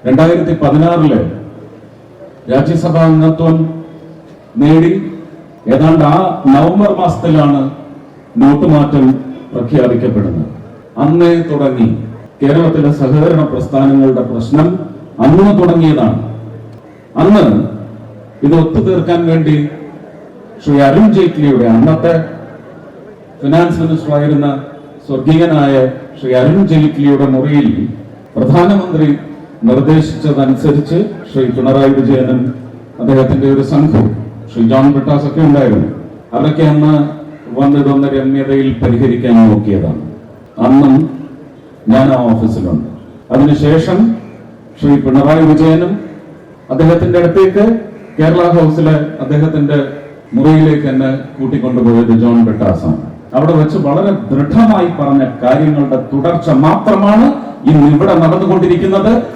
2016 രാജ്യസഭാ അംഗത്വം നേടി. ഏതാണ്ട് ആ നവംബർ മാസത്തിലാണ് നോട്ട് മാറ്റം പ്രഖ്യാപിക്കപ്പെടുന്നത്. അന്നേ തുടങ്ങി കേരളത്തിലെ സഹകരണ പ്രസ്ഥാനങ്ങളുടെ പ്രശ്നം അന്ന് തുടങ്ങിയതാണ്. അന്ന് ഇത് ഒത്തുതീർക്കാൻ വേണ്ടി ശ്രീ അരുൺ ജെയ്റ്റ്ലിയുടെ, അന്നത്തെ ഫിനാൻസ് മിനിസ്റ്ററായിരുന്ന സ്വർഗീയനായ ശ്രീ അരുൺ ജെയ്റ്റ്ലിയുടെ മുറിയിൽ പ്രധാനമന്ത്രി നിർദ്ദേശിച്ചതനുസരിച്ച് ശ്രീ പിണറായി വിജയനും അദ്ദേഹത്തിന്റെ ഒരു സംഘം, ശ്രീ ജോൺ ബ്രിട്ടാസ് ഒക്കെ ഉണ്ടായിരുന്നു. അതൊക്കെ അന്ന് വന്നിടുന്ന രമ്യതയിൽ പരിഹരിക്കാൻ നോക്കിയതാണ്. അന്നും ഞാൻ ആ ഓഫീസിലുണ്ട്. അതിനുശേഷം ശ്രീ പിണറായി വിജയനും അദ്ദേഹത്തിന്റെ അടുത്തേക്ക് കേരള ഹൗസിലെ അദ്ദേഹത്തിന്റെ മുറിയിലേക്ക് എന്നെ കൂട്ടിക്കൊണ്ടുപോയത് ജോൺ ബ്രിട്ടാസാണ്. അവിടെ വെച്ച് വളരെ ദൃഢമായി പറഞ്ഞ കാര്യങ്ങളുടെ തുടർച്ച മാത്രമാണ് ഇന്ന് ഇവിടെ നടന്നുകൊണ്ടിരിക്കുന്നത്.